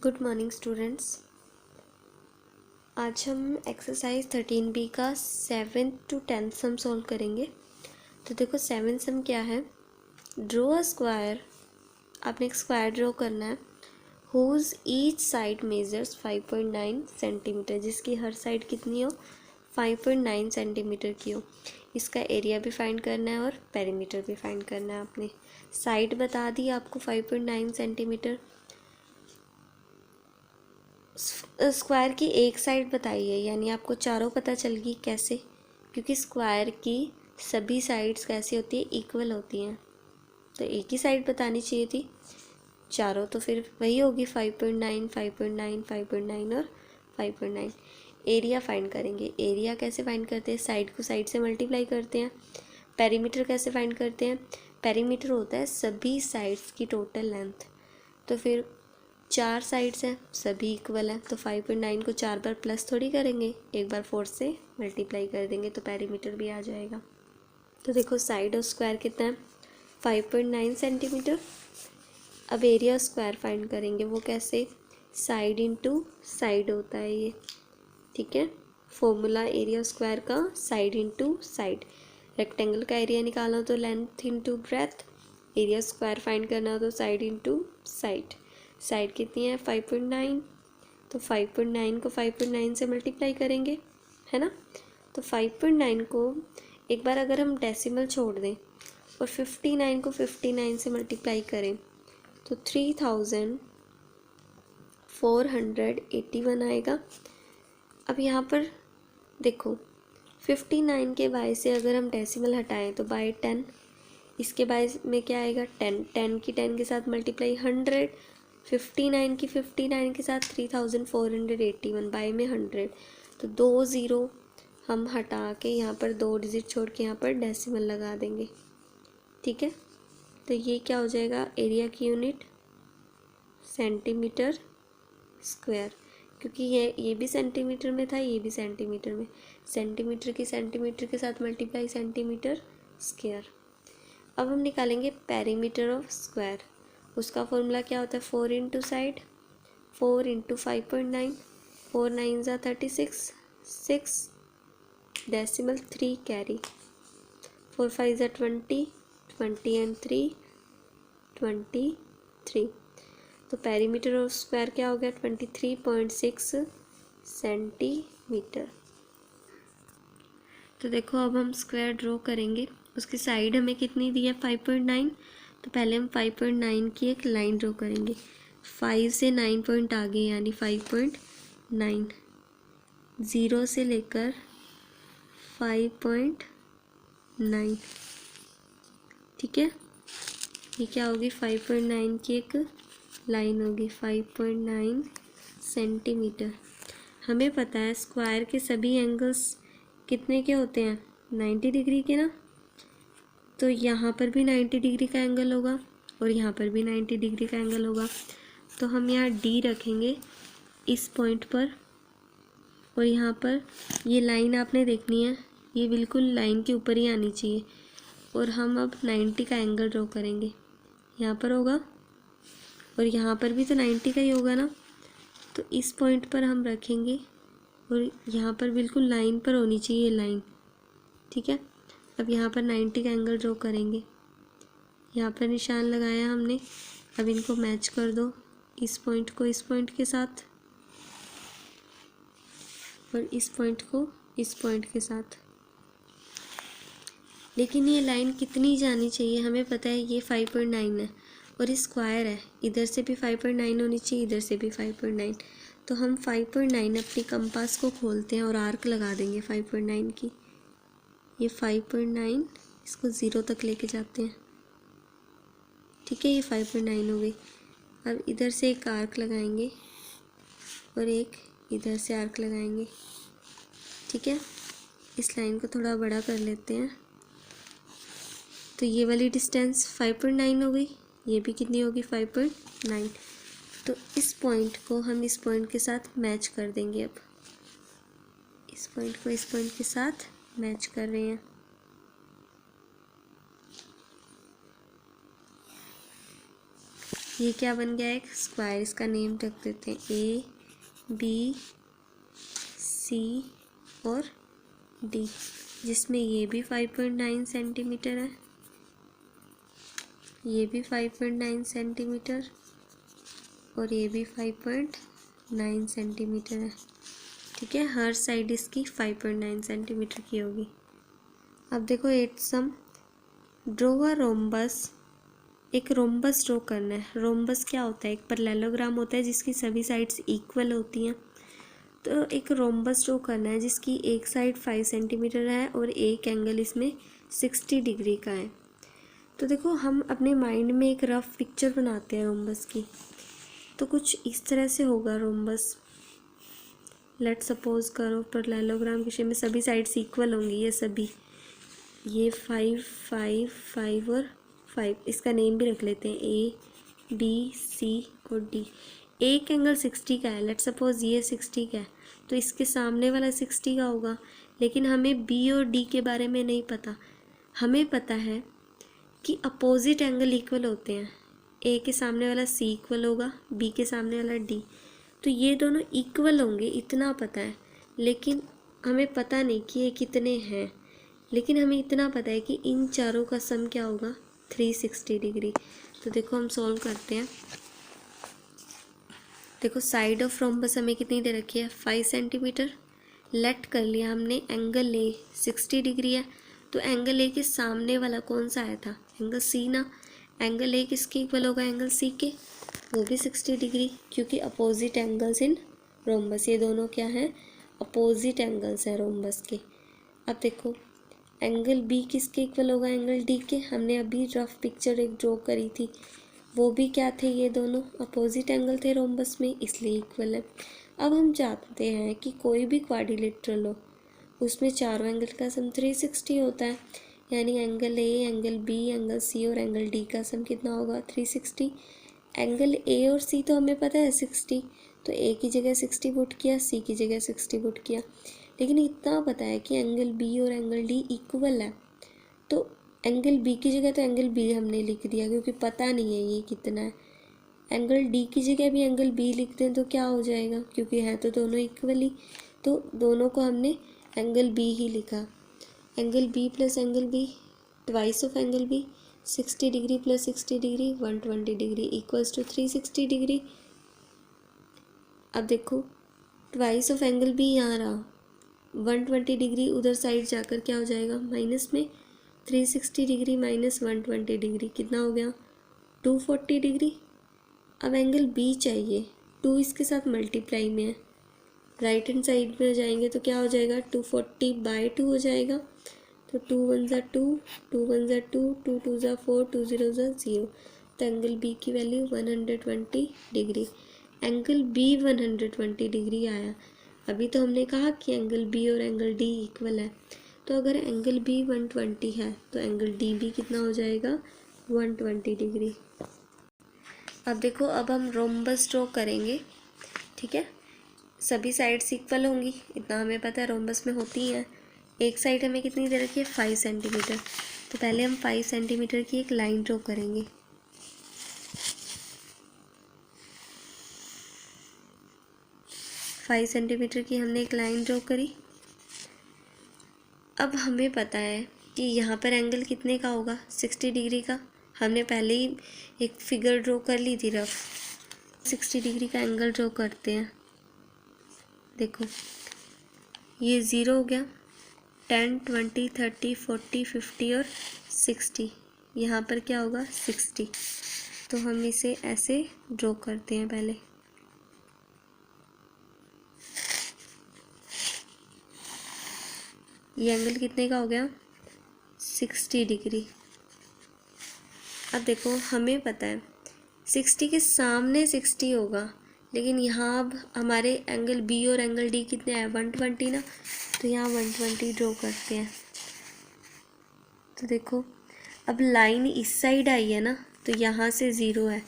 Good morning students. आज हम exercise 13B का 7th to 10th sum solve करेंगे। तो देखो 7th सम क्या है, ड्रॉ अ स्क्वायर। आपने एक स्क्वायर ड्रॉ करना है whose each side measures 5.9 centimetre, जिसकी हर साइड कितनी हो 5.9 सेंटीमीटर की हो। इसका एरिया भी फाइंड करना है और पेरीमीटर भी फाइंड करना है। आपने साइड बता दी आपको 5.9 सेंटीमीटर, स्क्वायर की एक साइड बताई है, यानी आपको चारों पता चल गई। कैसे? क्योंकि स्क्वायर की सभी साइड्स कैसी होती है, इक्वल होती हैं। तो एक ही साइड बतानी चाहिए थी, चारों तो फिर वही होगी 5.9, 5.9, 5.9 और 5.9। एरिया फाइंड करेंगे। एरिया कैसे फाइंड करते हैं, साइड को साइड से मल्टीप्लाई करते हैं। पेरीमीटर कैसे फाइंड करते हैं, पेरीमीटर होता है सभी साइड्स की टोटल लेंथ। तो फिर चार साइड्स हैं, सभी इक्वल हैं, तो 5.9 को 4 बार प्लस थोड़ी करेंगे, एक बार 4 से मल्टीप्लाई कर देंगे तो पेरीमीटर भी आ जाएगा। तो देखो साइड और स्क्वायर कितना है 5.9 सेंटीमीटर। अब एरिया स्क्वायर फाइंड करेंगे, वो कैसे, साइड इनटू साइड होता है ये, ठीक है। फॉर्मूला एरिया स्क्वायर का साइड इनटू साइड। रेक्टेंगल का एरिया निकालना तो length into breadth, area square find करना हो तो साइड इनटू साइड। साइड कितनी है 5.9, तो 5.9 को 5.9 से मल्टीप्लाई करेंगे, है ना। तो 5.9 को एक बार अगर हम डेसिमल छोड़ दें और 59 को 59 से मल्टीप्लाई करें तो 3481 आएगा। अब यहाँ पर देखो 59 के बाय से अगर हम डेसिमल हटाएं तो बाय 10, इसके बाय में क्या आएगा 10, 10 की 10 के साथ मल्टीप्लाई 100, 59 की 59 के साथ 3481 बाय में 100। तो 2 ज़ीरो हम हटा के यहाँ पर 2 डिजिट छोड़ के यहाँ पर डेसिमल लगा देंगे, ठीक है। तो ये क्या हो जाएगा, एरिया की यूनिट सेंटीमीटर स्क्वायर, क्योंकि ये भी सेंटीमीटर में था, ये भी सेंटीमीटर में, सेंटीमीटर की सेंटीमीटर के साथ मल्टीप्लाई सेंटीमीटर स्क्वायर। अब हम निकालेंगे पेरीमीटर ऑफ स्क्वायर। उसका फॉर्मूला क्या होता है, 4 इंटू साइड, 4 इंटू 5.9, 4 9 ज़ा 36, 6 डेसिमल 3 कैरी, 4 5 ज़ा 20, 20 एंड 3 23। तो पेरीमीटर ऑफ स्क्वायर क्या हो गया 23.6 सेंटीमीटर। तो देखो अब हम स्क्वायर ड्रॉ करेंगे। उसकी साइड हमें कितनी दी है 5.9, तो पहले हम 5.9 की एक लाइन ड्रॉ करेंगे। 5 से 9 पॉइंट आगे यानी 5.9, 0 से लेकर 5.9, ठीक है। ये क्या होगी 5.9 की एक लाइन होगी, 5.9 सेंटीमीटर। हमें पता है स्क्वायर के सभी एंगल्स कितने के होते हैं 90 डिग्री के ना। तो यहाँ पर भी 90 डिग्री का एंगल होगा और यहाँ पर भी 90 डिग्री का एंगल होगा। तो हम यहाँ डी रखेंगे इस पॉइंट पर, और यहाँ पर ये लाइन आपने देखनी है, ये बिल्कुल लाइन के ऊपर ही आनी चाहिए। और हम अब 90 का एंगल ड्रॉ करेंगे, यहाँ पर होगा और यहाँ पर भी तो 90 का ही होगा ना। तो इस पॉइंट पर हम रखेंगे और यहाँ पर बिल्कुल लाइन पर होनी चाहिए ये लाइन, ठीक है। अब यहाँ पर 90 का एंगल ड्रॉ करेंगे, यहाँ पर निशान लगाया हमने। अब इनको मैच कर दो, इस पॉइंट को इस पॉइंट के साथ और इस पॉइंट को इस पॉइंट के साथ। लेकिन ये लाइन कितनी जानी चाहिए, हमें पता है ये 5.9 है और ये स्क्वायर है, इधर से भी 5.9 होनी चाहिए, इधर से भी 5.9। तो हम 5.9 अपनी कंपास को खोलते हैं और आर्क लगा देंगे 5.9 की। ये 5.9 इसको 0 तक लेके जाते हैं, ठीक है। ये 5.9 हो गई। अब इधर से एक आर्क लगाएंगे और एक इधर से आर्क लगाएंगे, ठीक है। इस लाइन को थोड़ा बड़ा कर लेते हैं। तो ये वाली डिस्टेंस 5.9 हो गई, ये भी कितनी होगी 5.9। तो इस पॉइंट को हम इस पॉइंट के साथ मैच कर देंगे। अब इस पॉइंट को इस पॉइंट के साथ मैच कर रहे हैं। ये क्या बन गया, एक स्क्वायर। इसका नेम रख देते हैं ए बी सी और डी, जिसमें ये भी 5.9 सेंटीमीटर है, ये भी 5.9 सेंटीमीटर और ये भी 5.9 सेंटीमीटर है। ठीक है, हर साइड इसकी 5.9 सेंटीमीटर की होगी। अब देखो 8 सम, ड्रॉ अ रोम्बस। एक रोम्बस ड्रॉ करना है। रोम्बस क्या होता है, एक पैरेललोग्राम होता है जिसकी सभी साइड्स इक्वल होती हैं। तो एक रोम्बस ड्रॉ करना है जिसकी एक साइड 5 सेंटीमीटर है और एक एंगल इसमें 60 डिग्री का है। तो देखो हम अपने माइंड में एक रफ पिक्चर बनाते हैं रोम्बस की। तो कुछ इस तरह से होगा रोम्बस। लेट सपोज करो पैरेललोग्राम के शेप में सभी साइड्स इक्वल होंगी, ये सभी, ये 5 5 5 और 5। इसका नेम भी रख लेते हैं ए बी सी और डी। एक एंगल 60 का है, लेट सपोज ये 60 का है, तो इसके सामने वाला 60 का होगा। लेकिन हमें बी और डी के बारे में नहीं पता। हमें पता है कि अपोजिट एंगल इक्वल होते हैं। ए के सामने वाला सी इक्वल होगा, बी के सामने वाला डी, तो ये दोनों इक्वल होंगे, इतना पता है। लेकिन हमें पता नहीं कि ये कितने हैं। लेकिन हमें इतना पता है कि इन चारों का सम क्या होगा, 360 डिग्री। तो देखो हम सॉल्व करते हैं। देखो साइड ऑफ रोम्बस हमें कितनी दे रखी है, 5 सेंटीमीटर। लेट कर लिया हमने, एंगल ए 60 डिग्री है। तो एंगल ए के सामने वाला कौन सा आया था, एंगल सी ना। एंगल ए किसके इक्वल होगा, एंगल सी के, वो भी 60 डिग्री, क्योंकि अपोजिट एंगल्स इन रोम्बस, ये दोनों क्या हैं, अपोजिट एंगल्स हैं रोम्बस के। अब देखो एंगल बी किसके इक्वल होगा, एंगल डी के। हमने अभी रफ पिक्चर एक ड्रॉ करी थी, वो भी क्या थे, ये दोनों अपोजिट एंगल थे रोम्बस में, इसलिए इक्वल है। अब हम चाहते हैं कि कोई भी क्वाड्रिलेटरल हो, उसमें चारों एंगल का सम 360 होता है। यानी angle A, angle B, angle C और एंगल डी का सम कितना होगा, 360। एंगल ए और सी तो हमें पता है 60, तो ए की जगह 60 पुट किया, सी की जगह 60 पुट किया। लेकिन इतना पता है कि एंगल बी और एंगल डी इक्वल है, तो एंगल बी की जगह तो एंगल बी हमने लिख दिया, क्योंकि पता नहीं है ये कितना है। एंगल डी की जगह भी एंगल बी लिख दें तो क्या हो जाएगा, क्योंकि है तो दोनों इक्वल ही, तो दोनों को हमने एंगल बी ही लिखा। Angle B plus angle B, twice of angle B, 60 degree plus 60 degree 120 degree equals to 360 degree. अब देखो ट्वाइस ऑफ एंगल बी यहाँ रहा, 120 डिग्री उधर साइड जाकर क्या हो जाएगा, माइनस में 360 डिग्री माइनस 120 डिग्री कितना हो गया, 240 डिग्री। अब एंगल बी चाहिए, 2 इसके साथ मल्टीप्लाई में है, राइट हैंड साइड में जाएंगे तो क्या हो जाएगा, 240/2 हो जाएगा। तो 2 1 ज़ा 2, 2 1 ज़ा 2, 2 2 ज़ा 4, 2 0 ज़ा 0। तो एंगल बी की value 120 degree. Angle B 120 degree आया। अभी तो हमने कहा कि एंगल बी और एंगल डी इक्वल है, तो अगर एंगल बी 120 है तो एंगल डी भी कितना हो जाएगा, 120 डिग्री। अब देखो अब हम रोम्बस ड्रॉ करेंगे। ठीक है, सभी साइड्स इक्वल होंगी, इतना हमें पता है, रोम्बस में होती हैं। एक साइड हमें कितनी दे रखी है, 5 सेंटीमीटर। तो पहले हम 5 सेंटीमीटर की एक लाइन ड्रॉ करेंगे। फाइव सेंटीमीटर की हमने एक लाइन ड्रॉ करी। अब हमें पता है कि यहाँ पर एंगल कितने का होगा, 60 डिग्री का। हमने पहले ही एक फिगर ड्रॉ कर ली थी रफ। 60 डिग्री का एंगल ड्रॉ करते हैं। देखो ये 0 हो गया, 10 20 30 40 50 और 60। यहाँ पर क्या होगा, 60। तो हम इसे ऐसे ड्रॉ करते हैं पहले। ये एंगल कितने का हो गया, 60 डिग्री। अब देखो हमें पता है 60 के सामने 60 होगा, लेकिन यहाँ अब हमारे एंगल बी और एंगल डी कितने हैं, 120 ना। तो यहाँ 120 ड्रॉ करते हैं। तो देखो अब लाइन इस साइड आई है ना, तो यहाँ से 0 है,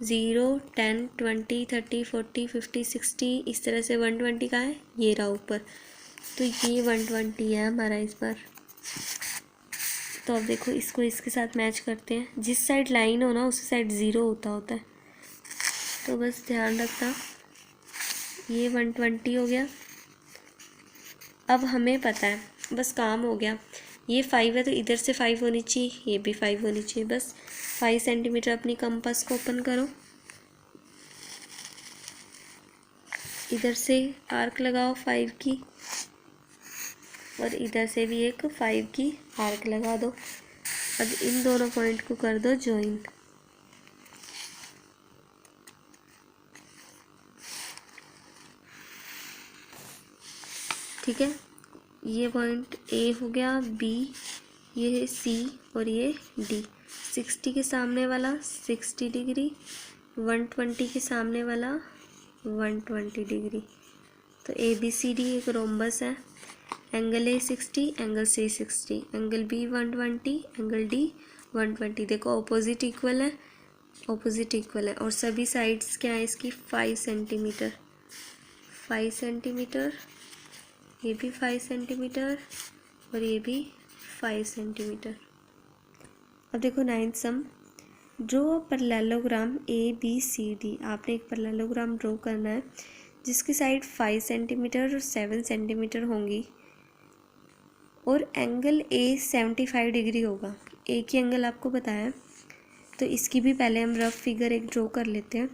0 10 20 30 40 50 60, इस तरह से 120 का है, ये रहा ऊपर। तो ये 120 है हमारा इस बार। तो अब देखो इसको इसके साथ मैच करते हैं। जिस साइड लाइन हो ना उस साइड 0 होता है, तो बस ध्यान रखना, ये 120 हो गया। अब हमें पता है, बस काम हो गया। ये 5 है तो इधर से 5 होनी चाहिए, ये भी 5 होनी चाहिए। बस 5 सेंटीमीटर अपनी कंपास को ओपन करो, इधर से आर्क लगाओ 5 की, और इधर से भी एक 5 की आर्क लगा दो। अब इन दोनों पॉइंट को कर दो ज्वाइन। ठीक है, ये पॉइंट ए हो गया, बी, ये है सी, और ये डी। 60 के सामने वाला 60 डिग्री, 120 के सामने वाला 120 डिग्री। तो ए बी सी डी एक रोम्बस है। Angle A 60, angle C 60, angle B 120, angle D 120। देखो ऑपोजिट इक्वल है, ऑपोजिट इक्वल है, और सभी साइड्स क्या है इसकी 5 सेंटीमीटर, 5 सेंटीमीटर, ये भी 5 सेंटीमीटर, और ये भी 5 सेंटीमीटर। अब देखो 9th sum, draw a parallelogram A B C D. आपने एक पैरेललोग्राम ड्रॉ करना है जिसकी साइड 5 सेंटीमीटर और 7 सेंटीमीटर होंगी, और एंगल ए 75 डिग्री होगा। ए की एंगल आपको बताया है, तो इसकी भी पहले हम रफ फिगर एक ड्रॉ कर लेते हैं।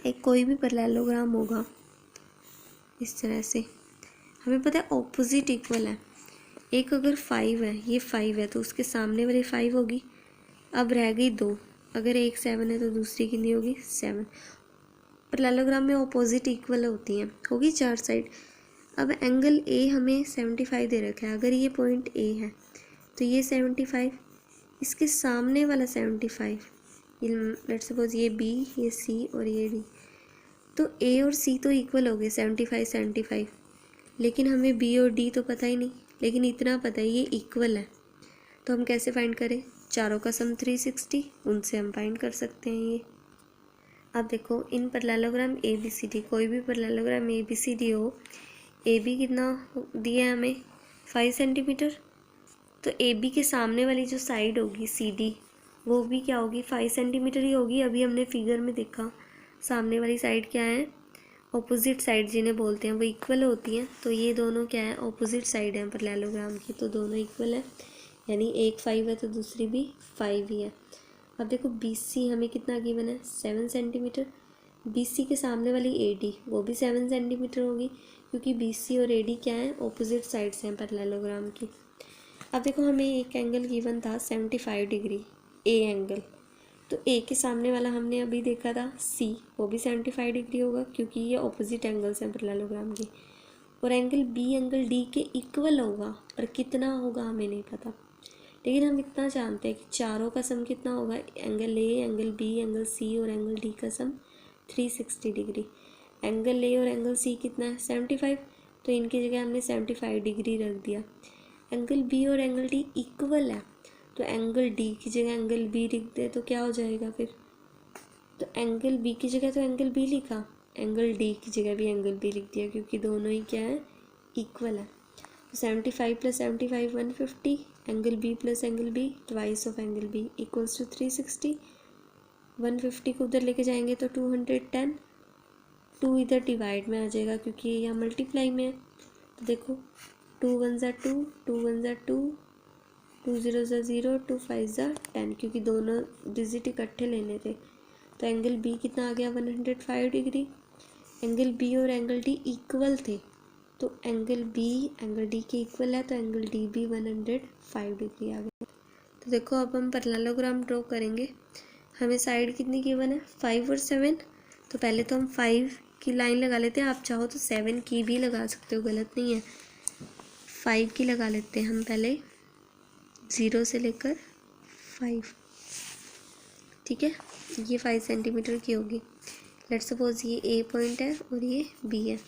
एक कोई भी पैरेललोग्राम होगा इस तरह से, हमें पता है ऑपोजिट इक्वल है। एक अगर 5 है, ये 5 है, तो उसके सामने वाली 5 होगी। अब रह गई 2, अगर एक 7 है तो दूसरी कितनी होगी 7। पैरेललोग्राम में ऑपोजिट इक्वल होती हैं, होगी 4 साइड। अब एंगल ए हमें 75 दे रखा है, अगर ये पॉइंट ए है तो ये 75, इसके सामने वाला 75, लेट्स सपोज ये बी, ये सी और ये डी। तो ए और सी तो इक्वल हो गए 75 75, लेकिन हमें बी और डी तो पता ही नहीं, लेकिन इतना पता है ये इक्वल है। तो हम कैसे फाइंड करें, चारों का सम 360, उनसे हम फाइंड कर सकते हैं ये। अब देखो इन parallelogram A B C D, कोई भी parallelogram A B C D हो, ए बी कितना दिया है हमें 5 सेंटीमीटर, तो ए बी के सामने वाली जो साइड होगी सी डी, वो भी क्या होगी 5 सेंटीमीटर ही होगी। अभी हमने फिगर में देखा सामने वाली साइड क्या है, ऑपोजिट साइड जिन्हें बोलते हैं, वो इक्वल होती हैं। तो ये दोनों क्या है, ऑपोजिट साइड हैं पैरेललोग्राम की, तो दोनों इक्वल है, यानी एक 5 है तो दूसरी भी 5 ही है। अब देखो बी सी हमें कितना गिवन है 7 सेंटीमीटर, बी सी के सामने वाली ए डी वो भी 7 सेंटीमीटर होगी, क्योंकि बी सी और ए डी क्या है, ऑपोजिट साइड्स हैं पैरेललोग्राम की। अब देखो हमें एक एंगल गिवन था 75 डिग्री, ए एंगल, तो ए के सामने वाला हमने अभी देखा था सी, वो भी 75 डिग्री होगा, क्योंकि ये ऑपोजिट एंगल्स हैं पैरेललोग्राम की। और एंगल बी एंगल डी के इक्वल होगा, पर कितना होगा हमें नहीं पता, लेकिन हम इतना जानते हैं कि चारों का सम कितना होगा, angle A, angle B, angle C और एंगल डी का सम 360 डिग्री। एंगल ए और एंगल सी कितना है 75, तो इनकी जगह हमने 75 डिग्री रख दिया। एंगल बी और एंगल डी इक्वल है, तो एंगल डी की जगह एंगल बी लिख दे तो क्या हो जाएगा फिर, तो एंगल बी की जगह तो एंगल बी लिखा, एंगल डी की जगह भी एंगल बी लिख दिया, क्योंकि दोनों ही क्या है इक्वल है। तो 75 + 75 150, angle B plus angle B twice of angle B equals to 360। 150 को उधर लेके जाएंगे तो 210, 2 इधर डिवाइड में आ जाएगा क्योंकि ये यहाँ मल्टीप्लाई में है। तो देखो 2 1 ज़ा 2, 2 1 ज़ा 2, 2 0 ज़ा 0, 2 5 ज़ा 10, क्योंकि दोनों डिजिट इकट्ठे लेने थे। तो एंगल बी कितना आ गया 105 डिग्री। एंगल बी और एंगल डी इक्वल थे, तो एंगल बी एंगल डी के इक्वल है, तो एंगल डी भी 105 डिग्री आ गया। तो देखो अब हम पैरेललोग्राम ड्रॉ करेंगे। हमें साइड कितनी गिवन है 5 और 7, तो पहले तो हम 5 की लाइन लगा लेते हैं, आप चाहो तो 7 की भी लगा सकते हो, गलत नहीं है। 5 की लगा लेते हैं हम पहले, 0 से लेकर 5, ठीक है। ये 5 सेंटीमीटर की होगी। लेट्स सपोज ये ए पॉइंट है और ये बी है।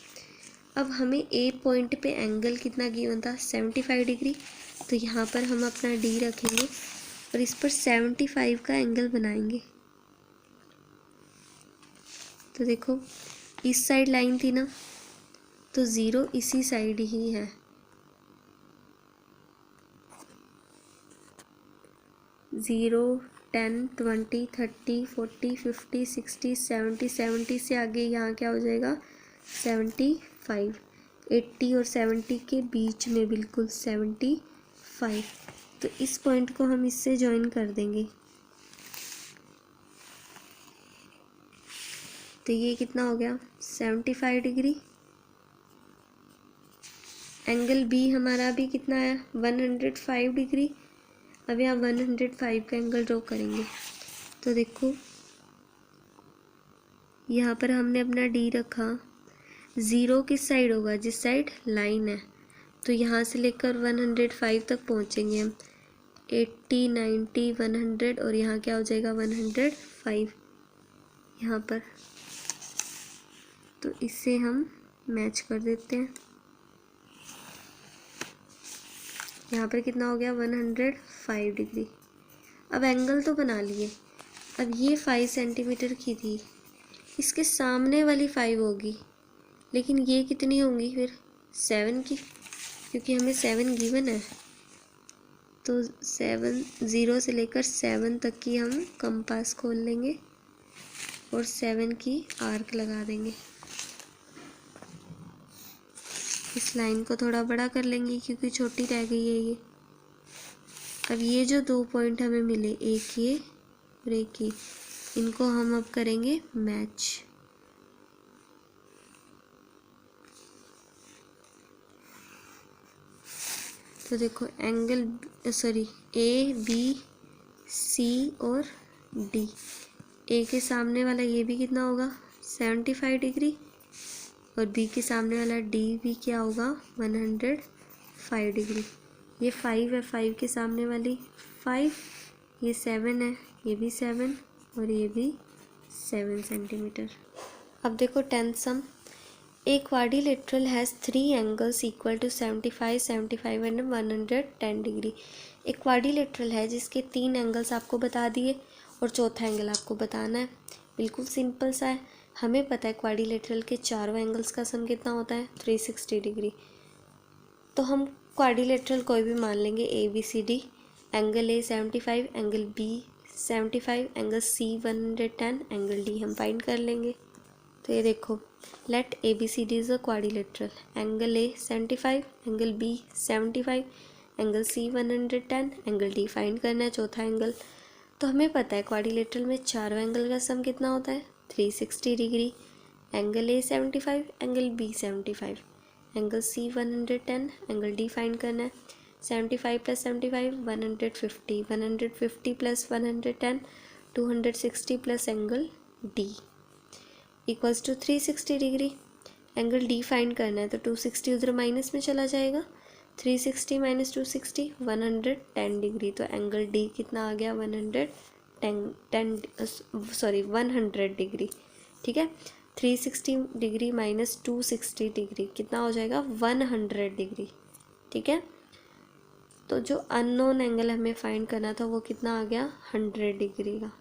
अब हमें ए पॉइंट पे एंगल कितना गिवन था 75 डिग्री, तो यहाँ पर हम अपना डी रखेंगे और इस पर 75 का एंगल बनाएंगे। तो देखो इस साइड लाइन थी ना, तो 0 इसी साइड ही है, 0 10, 20, 30, 40, 50, 60, 70, 70 से आगे यहाँ क्या हो जाएगा 75, 80 और 70 के बीच में बिल्कुल 75। तो इस पॉइंट को हम इससे ज्वाइन कर देंगे। तो ये कितना हो गया 75 डिग्री। एंगल बी हमारा भी कितना है 105 डिग्री। अब यहाँ 105 का एंगल ड्रॉ करेंगे। तो देखो यहाँ पर हमने अपना डी रखा, ज़ीरो किस साइड होगा जिस साइड लाइन है। तो यहाँ से लेकर 105 तक पहुँचेंगे हम, 80, 90, 100 और यहाँ क्या हो जाएगा 105 यहाँ पर। तो इससे हम मैच कर देते हैं। यहाँ पर कितना हो गया 105 डिग्री। अब एंगल तो बना लिए। अब ये 5 सेंटीमीटर की थी, इसके सामने वाली 5 होगी, लेकिन ये कितनी होंगी फिर 7 की, क्योंकि हमें 7 गिवन है। तो 7, 0 से लेकर 7 तक की हम कंपास खोल लेंगे और 7 की आर्क लगा देंगे। इस लाइन को थोड़ा बड़ा कर लेंगे क्योंकि छोटी रह गई है ये। अब ये जो 2 पॉइंट हमें मिले, एक ये और एक ये, इनको हम अब करेंगे मैच। तो देखो एंगल ए बी सी और डी, ए के सामने वाला ये भी कितना होगा 75 डिग्री और बी के सामने वाला डी भी क्या होगा 105 डिग्री। ये 5 है, 5 के सामने वाली 5, ये 7 है, ये भी 7 और ये भी 7 सेंटीमीटर। अब देखो 10th sum, a quadrilateral has 3 angles equal to 75, 75 and 110 degree. एक क्वाड्रिलेटरल है जिसके 3 एंगल्स आपको बता दिए और चौथा एंगल आपको बताना है। बिल्कुल सिंपल सा है। हमें पता है क्वाड्रिलेटरल के चारों एंगल्स का सम कितना होता है 360 डिग्री। तो हम क्वाड्रिलेटरल कोई भी मान लेंगे A B C D. Angle A 75, angle B 75, angle C 110, angle D हम फाइंड कर लेंगे। तो ये देखो, let A B C D is a quadrilateral. Angle A 75, angle B 75, angle C 110, angle D find करना है चौथा एंगल। तो हमें पता है क्वाड्रिलेटरल में चारों एंगल का सम कितना होता है 360 degree. Angle A 75, angle B 75, angle C 110, angle D find करना है। 75 + 75 150, 150 + 110 260 plus angle D equals to 360 degree. Angle D find करना है तो 260 उधर माइनस में चला जाएगा। 360 - 260 110 डिग्री। तो एंगल डी कितना आ गया 100 डिग्री। ठीक है, 360 डिग्री माइनस 260 डिग्री कितना हो जाएगा 100 डिग्री। ठीक है, तो जो अननोन एंगल हमें फाइंड करना था वो कितना आ गया 100 डिग्री का।